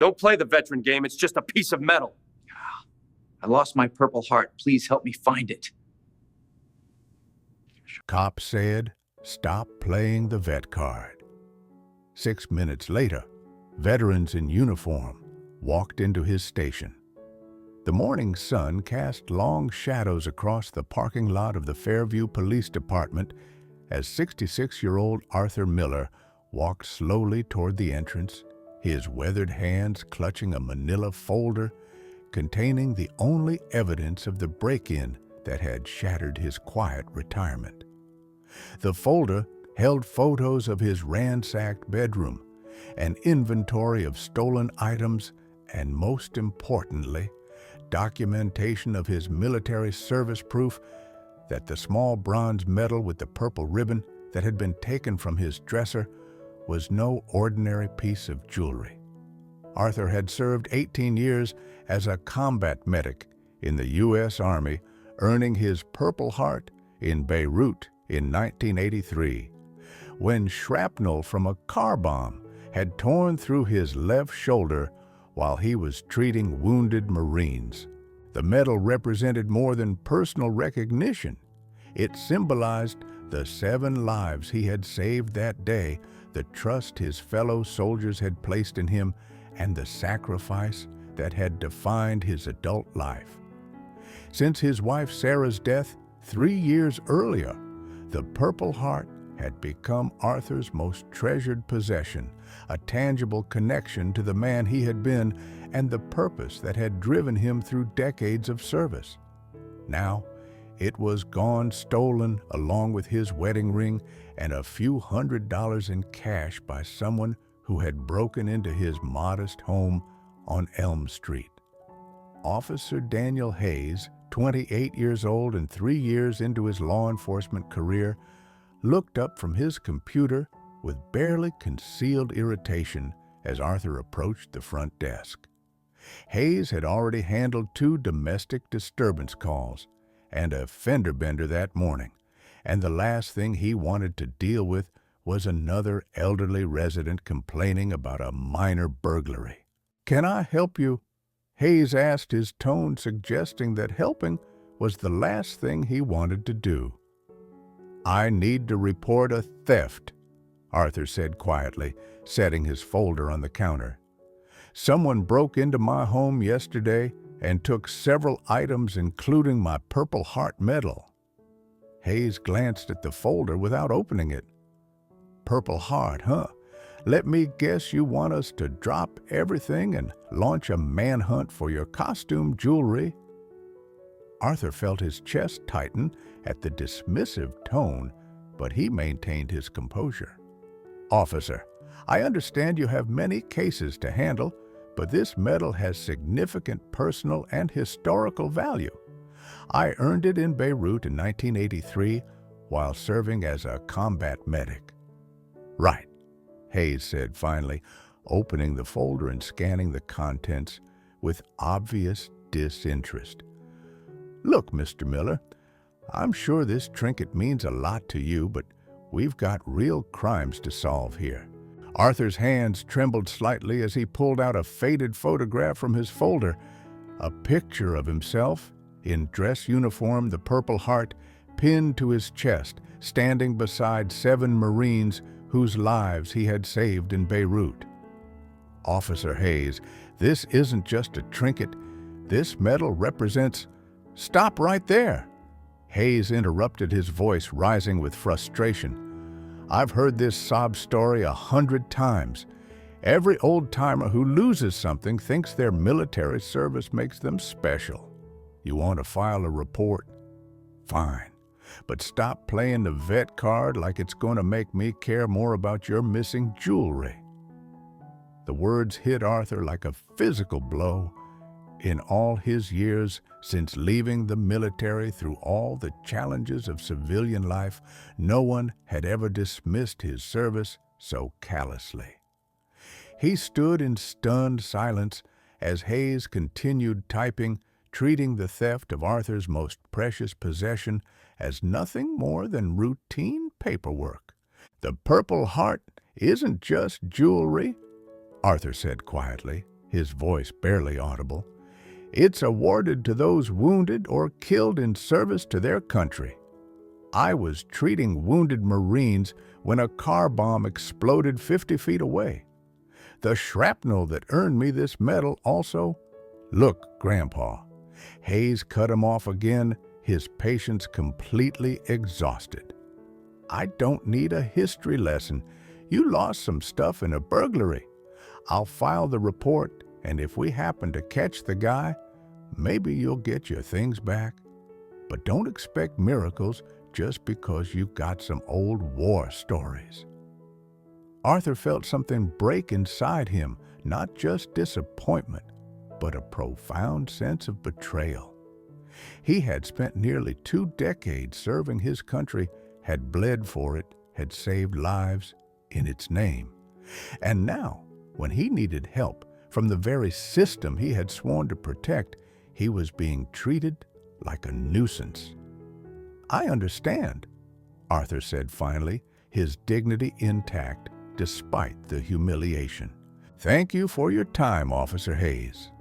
Don't play the veteran game. It's just a piece of metal. I lost my Purple Heart. Please help me find it. Cop said, "Stop playing the vet card." 6 minutes later, veterans in uniform walked into his station. The morning sun cast long shadows across the parking lot of the Fairview Police Department as 66-year-old Arthur Miller walked slowly toward the entrance, his weathered hands clutching a manila folder containing the only evidence of the break-in that had shattered his quiet retirement. The folder held photos of his ransacked bedroom, an inventory of stolen items, and most importantly, documentation of his military service proof that the small bronze medal with the purple ribbon that had been taken from his dresser was no ordinary piece of jewelry. Arthur had served 18 years as a combat medic in the U.S. Army, earning his Purple Heart in Beirut in 1983, when shrapnel from a car bomb had torn through his left shoulder while he was treating wounded Marines. The medal represented more than personal recognition. It symbolized the 7 lives he had saved that day, the trust his fellow soldiers had placed in him, and the sacrifice that had defined his adult life. Since his wife Sarah's death 3 years earlier, the Purple Heart had become Arthur's most treasured possession, a tangible connection to the man he had been and the purpose that had driven him through decades of service. Now, it was gone, stolen along with his wedding ring and a few $100s in cash by someone who had broken into his modest home on Elm Street. Officer Daniel Hayes, 28 years old and 3 years into his law enforcement career, looked up from his computer with barely concealed irritation as Arthur approached the front desk. Hayes had already handled 2 domestic disturbance calls and a fender bender that morning, and the last thing he wanted to deal with was another elderly resident complaining about a minor burglary. "Can I help you?" Hayes asked, his tone suggesting that helping was the last thing he wanted to do. "I need to report a theft," Arthur said quietly, setting his folder on the counter. "Someone broke into my home yesterday and took several items, including my Purple Heart medal." Hayes glanced at the folder without opening it. "Purple Heart, huh? Let me guess you want us to drop everything and launch a manhunt for your costume jewelry?" Arthur felt his chest tighten at the dismissive tone, but he maintained his composure. "Officer, I understand you have many cases to handle, but this medal has significant personal and historical value. I earned it in Beirut in 1983 while serving as a combat medic." "Right," Hayes said finally, opening the folder and scanning the contents with obvious disinterest. "Look, Mr. Miller, I'm sure this trinket means a lot to you, but we've got real crimes to solve here." Arthur's hands trembled slightly as he pulled out a faded photograph from his folder, a picture of himself in dress uniform, the Purple Heart pinned to his chest, standing beside 7 Marines whose lives he had saved in Beirut. "Officer Hayes, this isn't just a trinket. This medal represents—" "Stop right there!" Hayes interrupted, his voice rising with frustration. "I've heard this sob story 100 times. Every old-timer who loses something thinks their military service makes them special. You want to file a report? Fine. But stop playing the vet card like it's going to make me care more about your missing jewelry." The words hit Arthur like a physical blow. In all his years since leaving the military, through all the challenges of civilian life, no one had ever dismissed his service so callously. He stood in stunned silence as Hayes continued typing, treating the theft of Arthur's most precious possession as nothing more than routine paperwork. "The Purple Heart isn't just jewelry," Arthur said quietly. his voice barely audible. "It's awarded to those wounded or killed in service to their country. I was treating wounded Marines when a car bomb exploded 50 feet away. The shrapnel that earned me this medal also—" "Look, Grandpa." Hayes cut him off again, his patience completely exhausted. "I don't need a history lesson. You lost some stuff in a burglary. I'll file the report, and if we happen to catch the guy, maybe you'll get your things back. But don't expect miracles just because you've got some old war stories." Arthur felt something break inside him, not just disappointment, but a profound sense of betrayal. He had spent nearly 2 decades serving his country, had bled for it, had saved lives in its name. And now, when he needed help from the very system he had sworn to protect, he was being treated like a nuisance. "I understand," Arthur said finally, his dignity intact despite the humiliation. "Thank you for your time, Officer Hayes."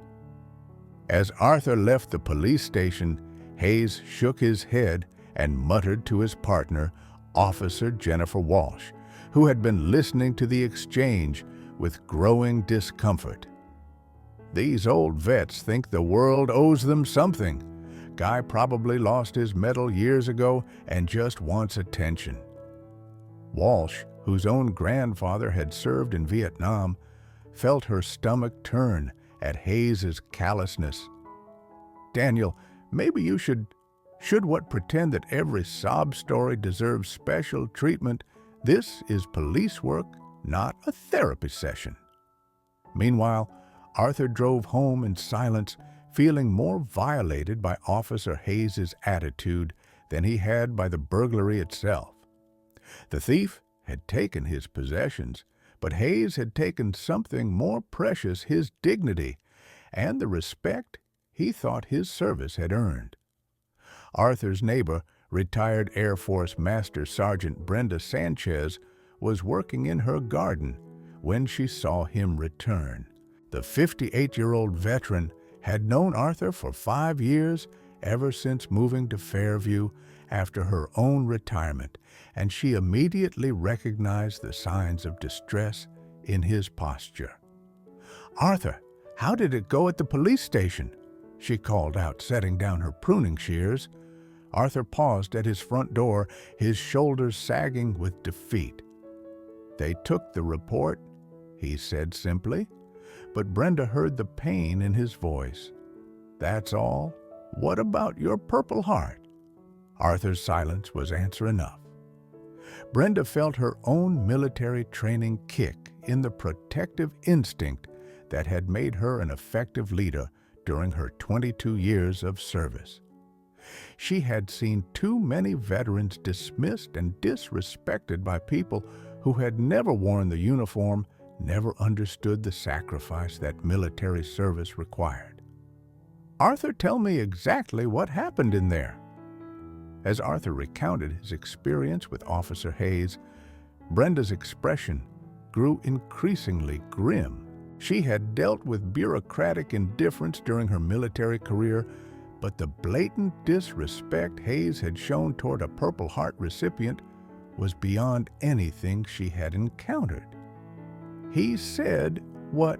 As Arthur left the police station, Hayes shook his head and muttered to his partner, Officer Jennifer Walsh, who had been listening to the exchange with growing discomfort. "These old vets think the world owes them something. Guy probably lost his medal years ago and just wants attention." Walsh, whose own grandfather had served in Vietnam, felt her stomach turn at Hayes's callousness. "Daniel, maybe you should what pretend that every sob story deserves special treatment? This is police work, not a therapy session." Meanwhile, Arthur drove home in silence, feeling more violated by Officer Hayes's attitude than he had by the burglary itself. The thief had taken his possessions, but Hayes had taken something more precious, his dignity, and the respect he thought his service had earned. Arthur's neighbor, retired Air Force Master Sergeant Brenda Sanchez, was working in her garden when she saw him return. The 58-year-old veteran had known Arthur for 5 years, ever since moving to Fairview after her own retirement, and she immediately recognized the signs of distress in his posture. "Arthur, how did it go at the police station?" she called out, setting down her pruning shears. Arthur paused at his front door, his shoulders sagging with defeat. "They took the report," he said simply, but Brenda heard the pain in his voice. "That's all? What about your Purple Heart?" Arthur's silence was answer enough. Brenda felt her own military training kick in the protective instinct that had made her an effective leader during her 22 years of service. She had seen too many veterans dismissed and disrespected by people who had never worn the uniform, never understood the sacrifice that military service required. "Arthur, tell me exactly what happened in there." As Arthur recounted his experience with Officer Hayes, Brenda's expression grew increasingly grim. She had dealt with bureaucratic indifference during her military career, but the blatant disrespect Hayes had shown toward a Purple Heart recipient was beyond anything she had encountered. "He said what?"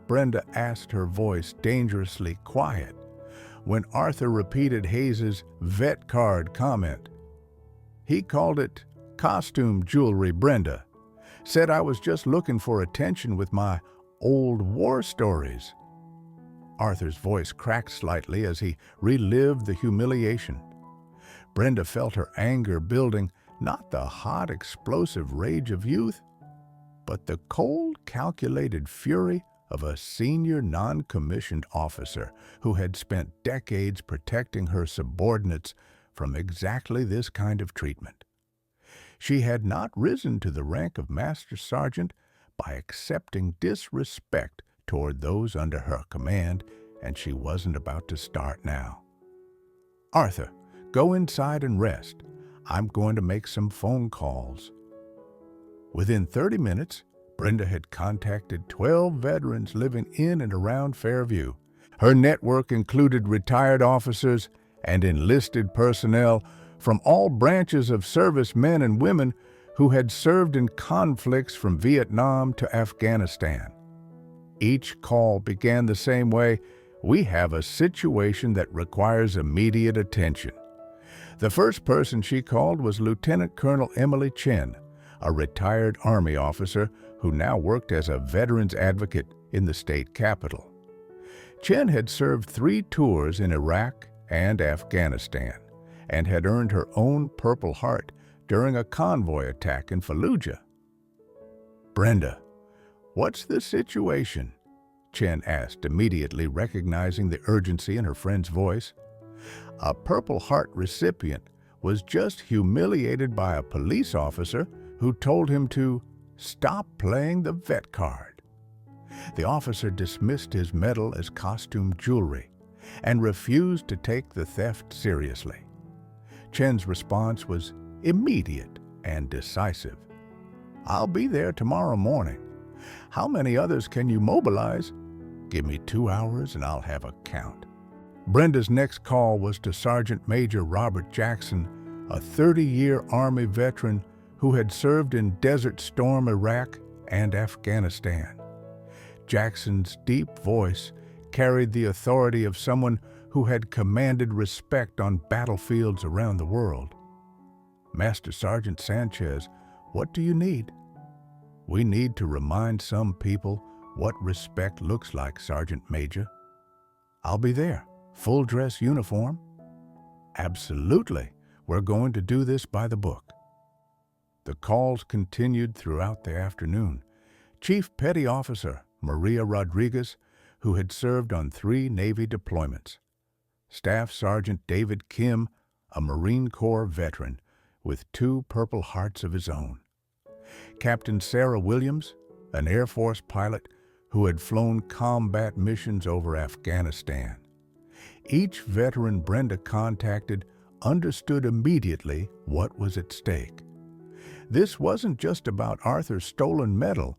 Brenda asked, her voice dangerously quiet, when Arthur repeated Hayes's vet card comment. "He called it costume jewelry, Brenda. Said I was just looking for attention with my old war stories." Arthur's voice cracked slightly as he relived the humiliation. Brenda felt her anger building, not the hot, explosive rage of youth, but the cold, calculated fury of a senior non-commissioned officer who had spent decades protecting her subordinates from exactly this kind of treatment. She had not risen to the rank of Master Sergeant by accepting disrespect toward those under her command, and she wasn't about to start now. "Arthur, go inside and rest. I'm going to make some phone calls." Within 30 minutes, Brenda had contacted 12 veterans living in and around Fairview. Her network included retired officers and enlisted personnel from all branches of servicemen and women who had served in conflicts from Vietnam to Afghanistan. Each call began the same way: "We have a situation that requires immediate attention." The first person she called was Lieutenant Colonel Emily Chen, a retired Army officer who now worked as a veterans advocate in the state capital. Chen had served 3 tours in Iraq and Afghanistan and had earned her own Purple Heart during a convoy attack in Fallujah. "Brenda, what's the situation?" Chen asked, immediately recognizing the urgency in her friend's voice. A Purple Heart recipient was just humiliated by a police officer who told him to stop playing the vet card. The officer dismissed his medal as costume jewelry and refused to take the theft seriously. Chen's response was immediate and decisive. "I'll be there tomorrow morning. How many others can you mobilize? Give me 2 hours and I'll have a count." Brenda's next call was to Sergeant Major Robert Jackson, a 30-year Army veteran who had served in Desert Storm, Iraq, and Afghanistan. Jackson's deep voice carried the authority of someone who had commanded respect on battlefields around the world. "Master Sergeant Sanchez, what do you need?" "We need to remind some people what respect looks like, Sergeant Major." "I'll be there. Full dress uniform?" "Absolutely. We're going to do this by the book." The calls continued throughout the afternoon. Chief Petty Officer Maria Rodriguez, who had served on 3 Navy deployments. Staff Sergeant David Kim, a Marine Corps veteran with 2 Purple Hearts of his own. Captain Sarah Williams, an Air Force pilot who had flown combat missions over Afghanistan. Each veteran Brenda contacted understood immediately what was at stake. This wasn't just about Arthur's stolen medal.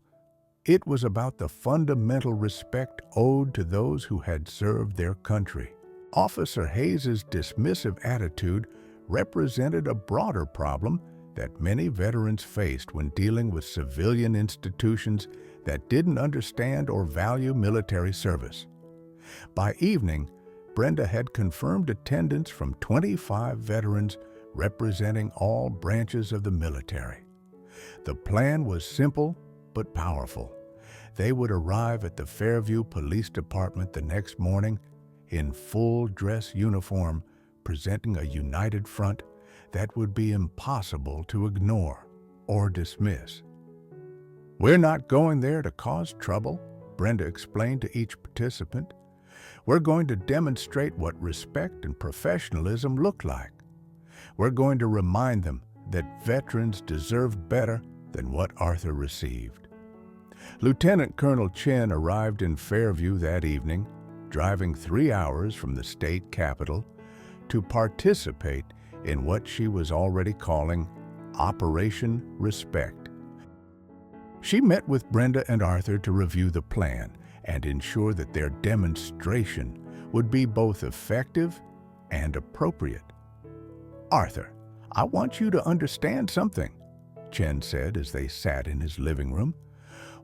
It was about the fundamental respect owed to those who had served their country. Officer Hayes's dismissive attitude represented a broader problem that many veterans faced when dealing with civilian institutions that didn't understand or value military service. By evening, Brenda had confirmed attendance from 25 veterans representing all branches of the military. The plan was simple but powerful. They would arrive at the Fairview Police Department the next morning in full dress uniform, presenting a united front that would be impossible to ignore or dismiss. "We're not going there to cause trouble," Brenda explained to each participant. "We're going to demonstrate what respect and professionalism look like. We're going to remind them that veterans deserve better than what Arthur received." Lieutenant Colonel Chen arrived in Fairview that evening, driving 3 hours from the state capital to participate in what she was already calling Operation Respect. She met with Brenda and Arthur to review the plan and ensure that their demonstration would be both effective and appropriate. "Arthur, I want you to understand something," Chen said as they sat in his living room.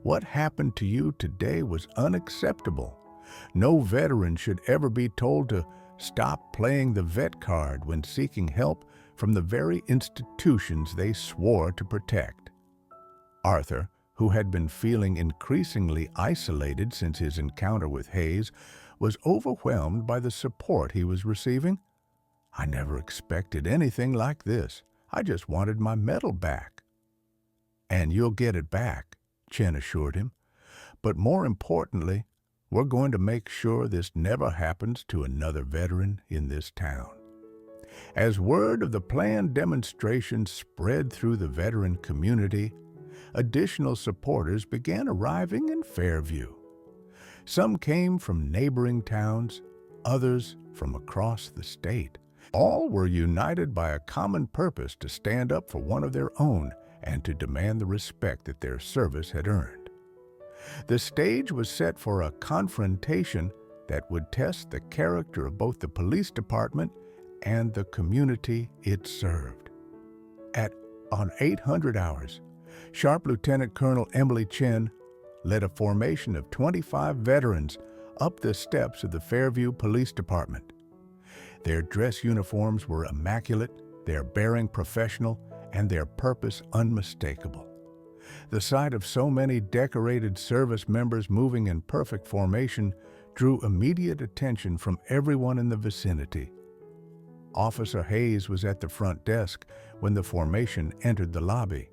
"What happened to you today was unacceptable. No veteran should ever be told to stop playing the vet card when seeking help from the very institutions they swore to protect." Arthur, who had been feeling increasingly isolated since his encounter with Hayes, was overwhelmed by the support he was receiving. "I never expected anything like this. I just wanted my medal back." "And you'll get it back," Chen assured him. "But more importantly, we're going to make sure this never happens to another veteran in this town." As word of the planned demonstration spread through the veteran community, additional supporters began arriving in Fairview. Some came from neighboring towns, others from across the state. All were united by a common purpose to stand up for one of their own and to demand the respect that their service had earned. The stage was set for a confrontation that would test the character of both the police department and the community it served. On 800 hours, Sharp Lieutenant Colonel Emily Chen led a formation of 25 veterans up the steps of the Fairview Police Department. Their dress uniforms were immaculate, their bearing professional, and their purpose unmistakable. The sight of so many decorated service members moving in perfect formation drew immediate attention from everyone in the vicinity. Officer Hayes was at the front desk when the formation entered the lobby.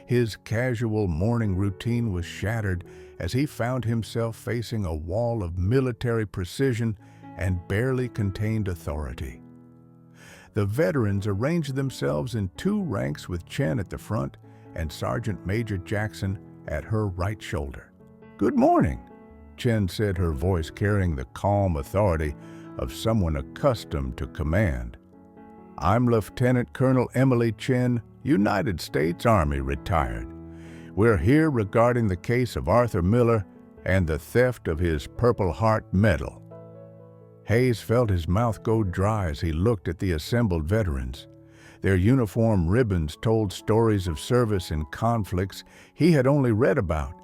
His casual morning routine was shattered as he found himself facing a wall of military precision and barely contained authority. The veterans arranged themselves in two ranks with Chen at the front and Sergeant Major Jackson at her right shoulder. "Good morning," Chen said, her voice carrying the calm authority of someone accustomed to command. "I'm Lieutenant Colonel Emily Chen, United States Army, retired. We're here regarding the case of Arthur Miller and the theft of his Purple Heart medal." Hayes felt his mouth go dry as he looked at the assembled veterans. Their uniform ribbons told stories of service in conflicts he had only read about,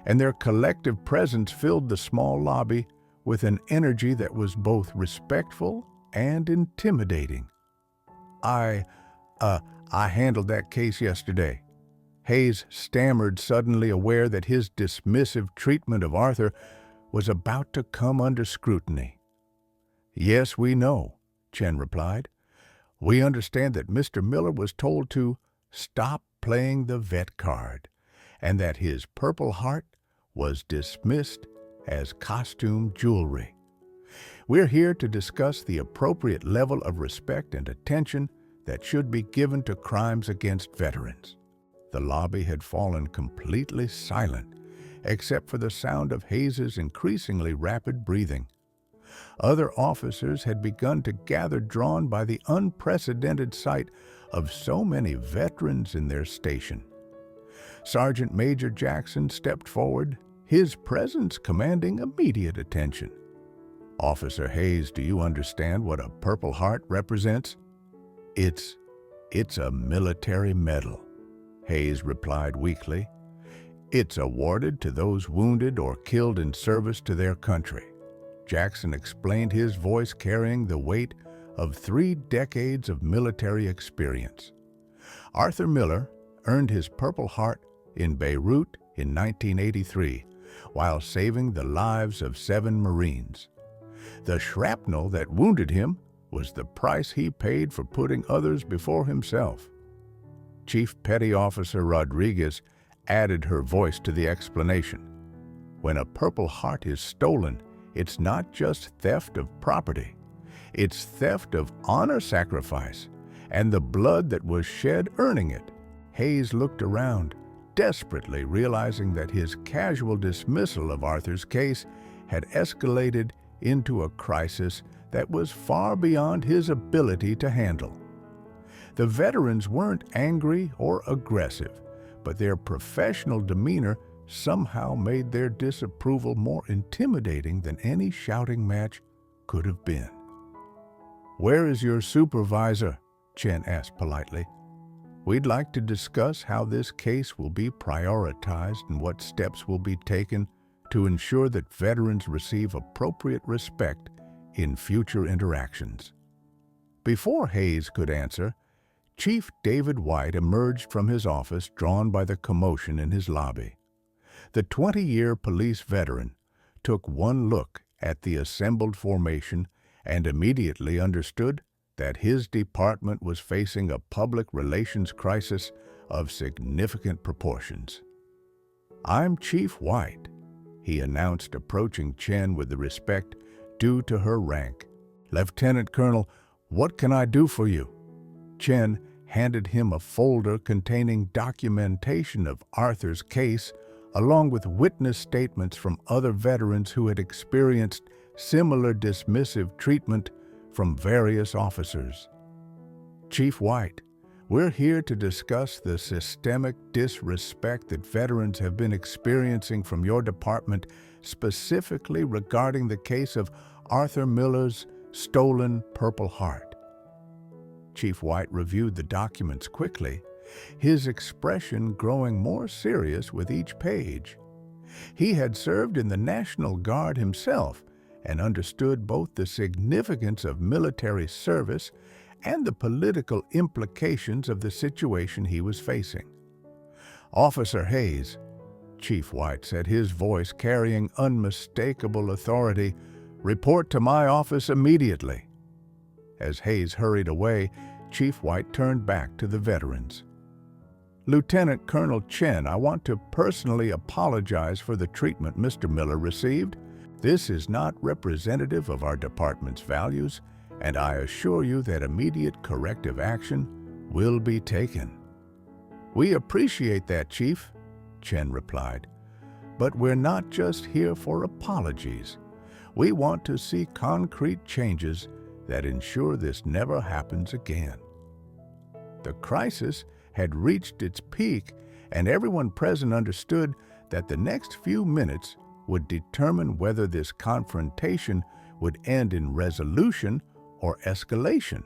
and their collective presence filled the small lobby with an energy that was both respectful and intimidating. I handled that case yesterday." Hayes stammered, suddenly aware that his dismissive treatment of Arthur was about to come under scrutiny. "Yes, we know," Chen replied. "We understand that Mr. Miller was told to stop playing the vet card, and that his Purple Heart was dismissed as costume jewelry. We're here to discuss the appropriate level of respect and attention that should be given to crimes against veterans." The lobby had fallen completely silent, except for the sound of Hayes's increasingly rapid breathing. Other officers had begun to gather, drawn by the unprecedented sight of so many veterans in their station. Sergeant Major Jackson stepped forward, his presence commanding immediate attention. "Officer Hayes, do you understand what a Purple Heart represents?" It's a military medal," Hayes replied weakly. "It's awarded to those wounded or killed in service to their country." Jackson explained, his voice carrying the weight of 3 decades of military experience. "Arthur Miller earned his Purple Heart in Beirut in 1983 while saving the lives of 7 Marines. The shrapnel that wounded him was the price he paid for putting others before himself." Chief Petty Officer Rodriguez added her voice to the explanation. "When a Purple Heart is stolen, it's not just theft of property. It's theft of honor sacrifice and the blood that was shed earning it." Hayes looked around, desperately realizing that his casual dismissal of Arthur's case had escalated into a crisis that was far beyond his ability to handle. The veterans weren't angry or aggressive, but their professional demeanor somehow made their disapproval more intimidating than any shouting match could have been. "Where is your supervisor?" Chen asked politely. "We'd like to discuss how this case will be prioritized and what steps will be taken to ensure that veterans receive appropriate respect in future interactions." Before Hayes could answer, Chief David White emerged from his office, drawn by the commotion in his lobby. The 20-year police veteran took one look at the assembled formation and immediately understood that his department was facing a public relations crisis of significant proportions. "I'm Chief White," he announced, approaching Chen with the respect due to her rank. "Lieutenant Colonel, what can I do for you?" Chen handed him a folder containing documentation of Arthur's case, along with witness statements from other veterans who had experienced similar dismissive treatment from various officers. "Chief White, We're here to discuss the systemic disrespect that veterans have been experiencing from your department, specifically regarding the case of Arthur Miller's stolen Purple Heart. Chief White reviewed the documents quickly, his expression growing more serious with each page. He had served in the National Guard himself and understood both the significance of military service and the political implications of the situation he was facing. "Officer Hayes," Chief White said, his voice carrying unmistakable authority, "report to my office immediately." As Hayes hurried away, Chief White turned back to the veterans. "Lieutenant Colonel Chen, I want to personally apologize for the treatment Mr. Miller received. This is not representative of our department's values, and I assure you that immediate corrective action will be taken." "We appreciate that, Chief," Chen replied. "But we're not just here for apologies. We want to see concrete changes that ensure this never happens again." The crisis had reached its peak, and everyone present understood that the next few minutes would determine whether this confrontation would end in resolution or escalation.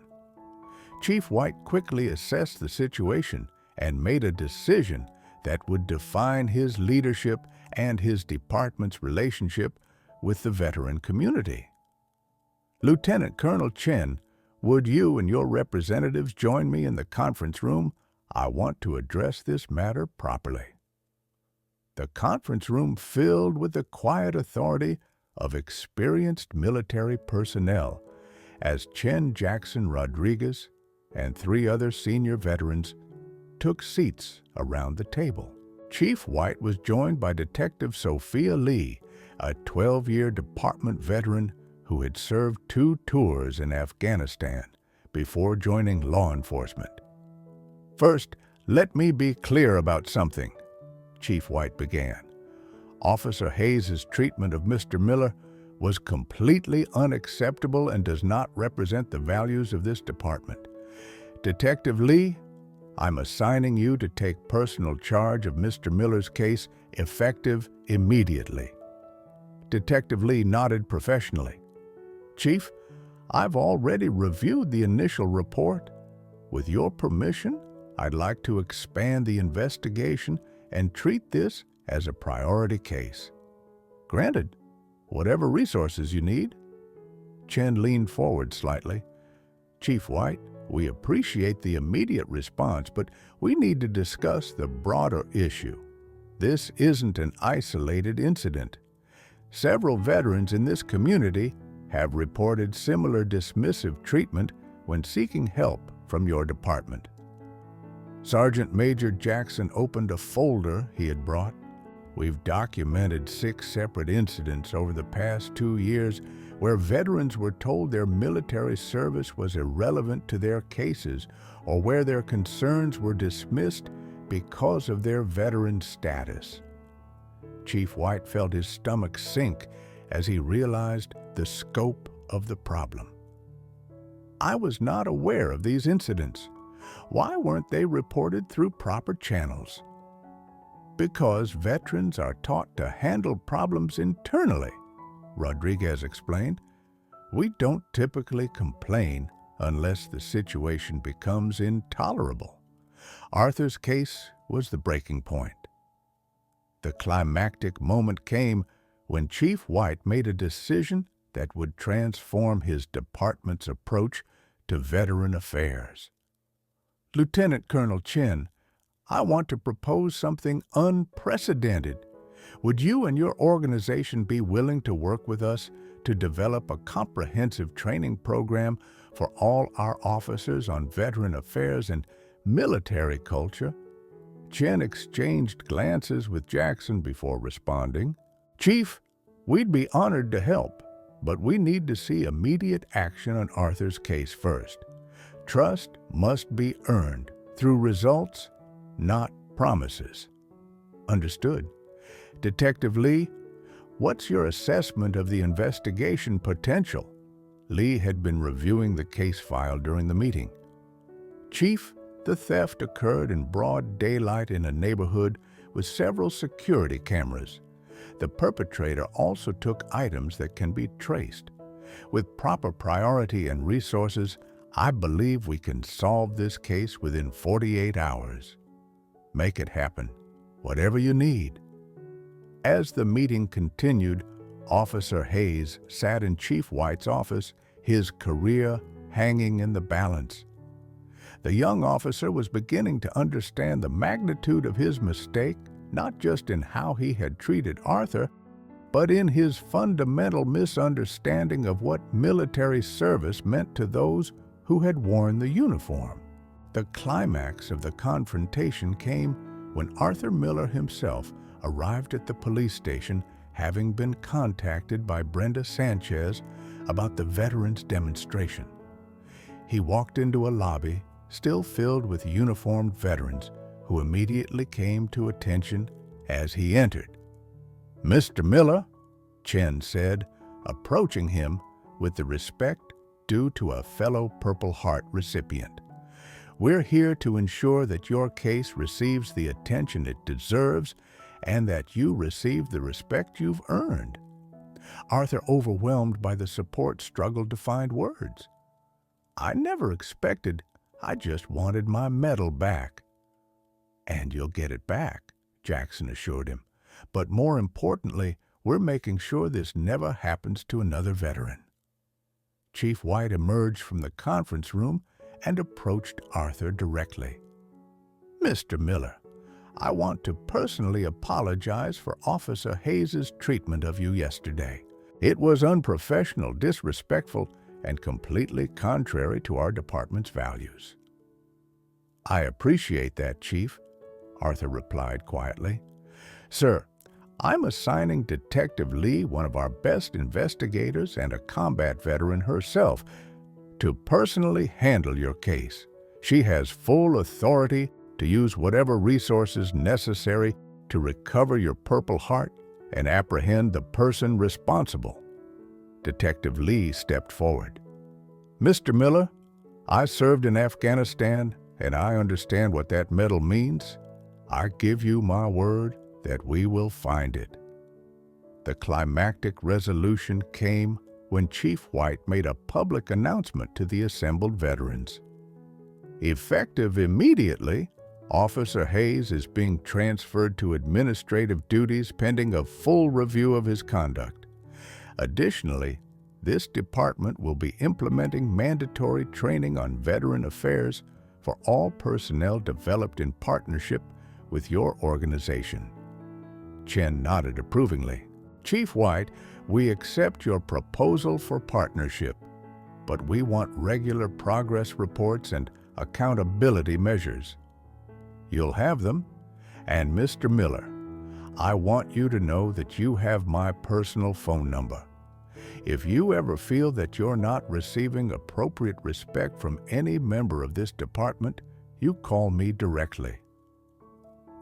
Chief White quickly assessed the situation and made a decision that would define his leadership and his department's relationship with the veteran community. "Lieutenant Colonel Chen, would you and your representatives join me in the conference room? I want to address this matter properly." The conference room filled with the quiet authority of experienced military personnel as Chen Jackson Rodriguez and 3 other senior veterans took seats around the table. Chief White was joined by Detective Sophia Lee, a 12-year department veteran who had served 2 tours in Afghanistan before joining law enforcement. "First, let me be clear about something," Chief White began. "Officer Hayes' treatment of Mr. Miller was completely unacceptable and does not represent the values of this department. Detective Lee, I'm assigning you to take personal charge of Mr. Miller's case effective immediately." Detective Lee nodded professionally. "Chief, I've already reviewed the initial report. With your permission, I'd like to expand the investigation and treat this as a priority case." "Granted. Whatever resources you need." Chen leaned forward slightly. "Chief White, we appreciate the immediate response, but we need to discuss the broader issue. This isn't an isolated incident. Several veterans in this community have reported similar dismissive treatment when seeking help from your department." Sergeant Major Jackson opened a folder he had brought. "We've documented 6 separate incidents over the past 2 years where veterans were told their military service was irrelevant to their cases or where their concerns were dismissed because of their veteran status." Chief White felt his stomach sink as he realized the scope of the problem. "I was not aware of these incidents. Why weren't they reported through proper channels?" "Because veterans are taught to handle problems internally," Rodriguez explained. "We don't typically complain unless the situation becomes intolerable. Arthur's case was the breaking point." The climactic moment came when Chief White made a decision that would transform his department's approach to veteran affairs. "Lieutenant Colonel Chen, I want to propose something unprecedented. Would you and your organization be willing to work with us to develop a comprehensive training program for all our officers on veteran affairs and military culture?" Chen exchanged glances with Jackson before responding. "Chief, we'd be honored to help, but we need to see immediate action on Arthur's case first. Trust must be earned through results, not promises." "Understood. Detective Lee, what's your assessment of the investigation potential?" Lee had been reviewing the case file during the meeting. "Chief, The theft occurred in broad daylight in a neighborhood with several security cameras. The perpetrator also took items that can be traced. With proper priority and resources, I believe we can solve this case within 48 hours. Make it happen, whatever you need. As the meeting continued, Officer Hayes sat in Chief White's office, his career hanging in the balance. The young officer was beginning to understand the magnitude of his mistake, not just in how he had treated Arthur, but in his fundamental misunderstanding of what military service meant to those who had worn the uniform. The climax of the confrontation came when Arthur Miller himself arrived at the police station, having been contacted by Brenda Sanchez about the veterans' demonstration. He walked into a lobby still filled with uniformed veterans who immediately came to attention as he entered. "Mr. Miller," Chen said, approaching him with the respect due to a fellow Purple Heart recipient. "We're here to ensure that your case receives the attention it deserves and that you receive the respect you've earned." Arthur, overwhelmed by the support, struggled to find words. "I never expected. I just wanted my medal back." "And you'll get it back," Jackson assured him. "But more importantly, we're making sure this never happens to another veteran." Chief White emerged from the conference room and approached Arthur directly. "Mr. Miller, I want to personally apologize for Officer Hayes's treatment of you yesterday. It was unprofessional, disrespectful, and completely contrary to our department's values." "I appreciate that, Chief," Arthur replied quietly. "Sir, I'm assigning Detective Lee, one of our best investigators and a combat veteran herself, to personally handle your case. She has full authority to use whatever resources necessary to recover your Purple Heart and apprehend the person responsible." Detective Lee stepped forward. "Mr. Miller, I served in Afghanistan and I understand what that medal means. I give you my word that we will find it." The climactic resolution came when Chief White made a public announcement to the assembled veterans. Effective immediately, Officer Hayes is being transferred to administrative duties pending a full review of his conduct. Additionally, this department will be implementing mandatory training on veteran affairs for all personnel developed in partnership with your organization. Chen nodded approvingly. "Chief White, we accept your proposal for partnership, but we want regular progress reports and accountability measures. You'll have them, and Mr. Miller, I want you to know that you have my personal phone number. If you ever feel that you're not receiving appropriate respect from any member of this department, you call me directly."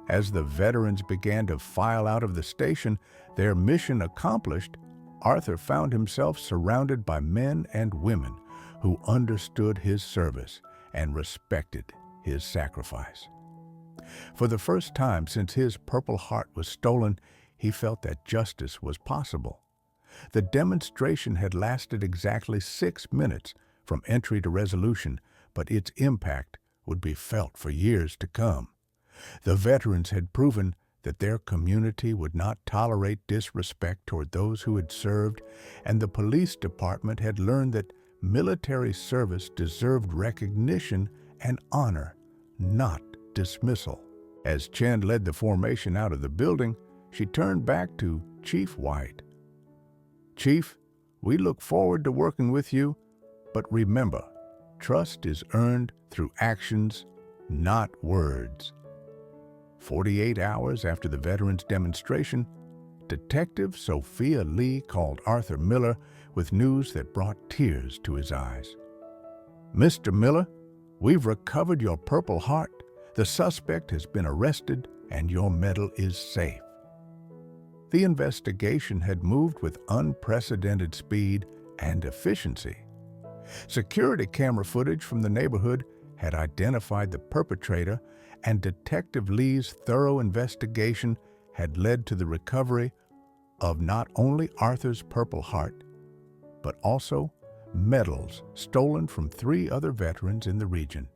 As the veterans began to file out of the station, their mission accomplished, Arthur found himself surrounded by men and women who understood his service and respected his sacrifice. For the first time since his Purple Heart was stolen, he felt that justice was possible. The demonstration had lasted exactly 6 minutes from entry to resolution, but its impact would be felt for years to come. The veterans had proven that their community would not tolerate disrespect toward those who had served, and the police department had learned that military service deserved recognition and honor, not dismissal. As Chen led the formation out of the building, she turned back to Chief White. "Chief, we look forward to working with you, but remember, trust is earned through actions, not words." 48 hours after the veterans' demonstration, Detective Sophia Lee called Arthur Miller with news that brought tears to his eyes. "Mr. Miller, we've recovered your Purple Heart. The suspect has been arrested and your medal is safe." The investigation had moved with unprecedented speed and efficiency. Security camera footage from the neighborhood had identified the perpetrator, and Detective Lee's thorough investigation had led to the recovery of not only Arthur's Purple Heart, but also medals stolen from 3 other veterans in the region.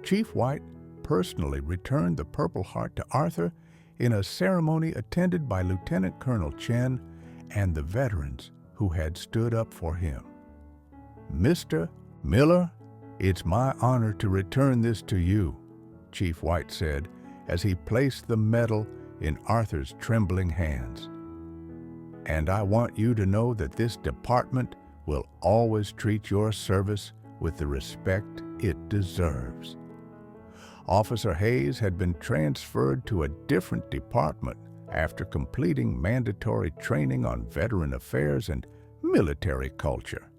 Chief White personally returned the Purple Heart to Arthur in a ceremony attended by Lieutenant Colonel Chen and the veterans who had stood up for him. "Mr. Miller, it's my honor to return this to you," Chief White said as he placed the medal in Arthur's trembling hands. "And I want you to know that this department will always treat your service with the respect it deserves." Officer Hayes had been transferred to a different department after completing mandatory training on veteran affairs and military culture.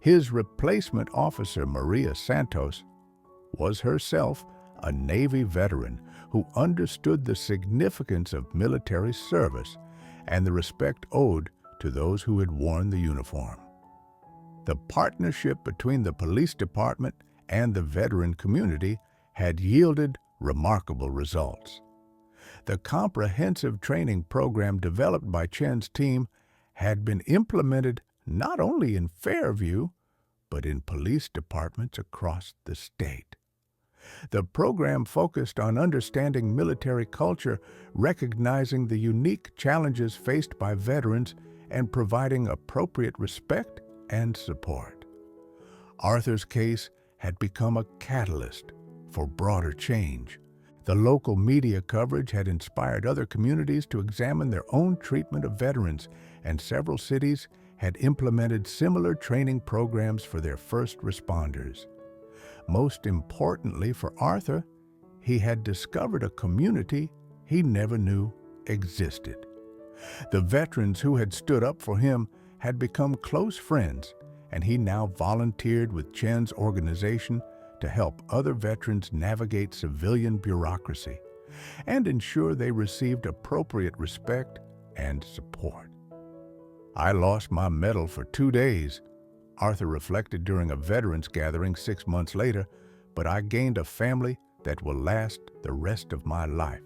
His replacement officer, Maria Santos, was herself a Navy veteran who understood the significance of military service and the respect owed to those who had worn the uniform. The partnership between the police department and the veteran community had yielded remarkable results. The comprehensive training program developed by Chen's team had been implemented not only in Fairview, but in police departments across the state. The program focused on understanding military culture, recognizing the unique challenges faced by veterans, and providing appropriate respect and support. Arthur's case had become a catalyst for broader change. The local media coverage had inspired other communities to examine their own treatment of veterans, and several cities had implemented similar training programs for their first responders. Most importantly for Arthur, he had discovered a community he never knew existed. The veterans who had stood up for him had become close friends, and he now volunteered with Chen's organization to help other veterans navigate civilian bureaucracy and ensure they received appropriate respect and support. "I lost my medal for 2 days," Arthur reflected during a veterans gathering 6 months later, "but I gained a family that will last the rest of my life."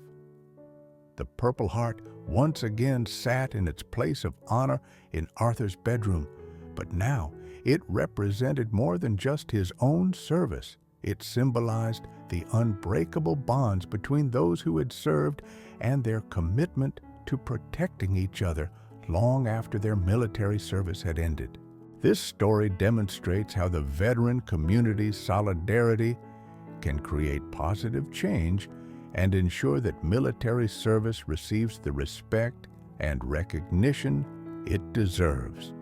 The Purple Heart once again sat in its place of honor in Arthur's bedroom, but now it represented more than just his own service. It symbolized the unbreakable bonds between those who had served and their commitment to protecting each other long after their military service had ended. This story demonstrates how the veteran community's solidarity can create positive change and ensure that military service receives the respect and recognition it deserves.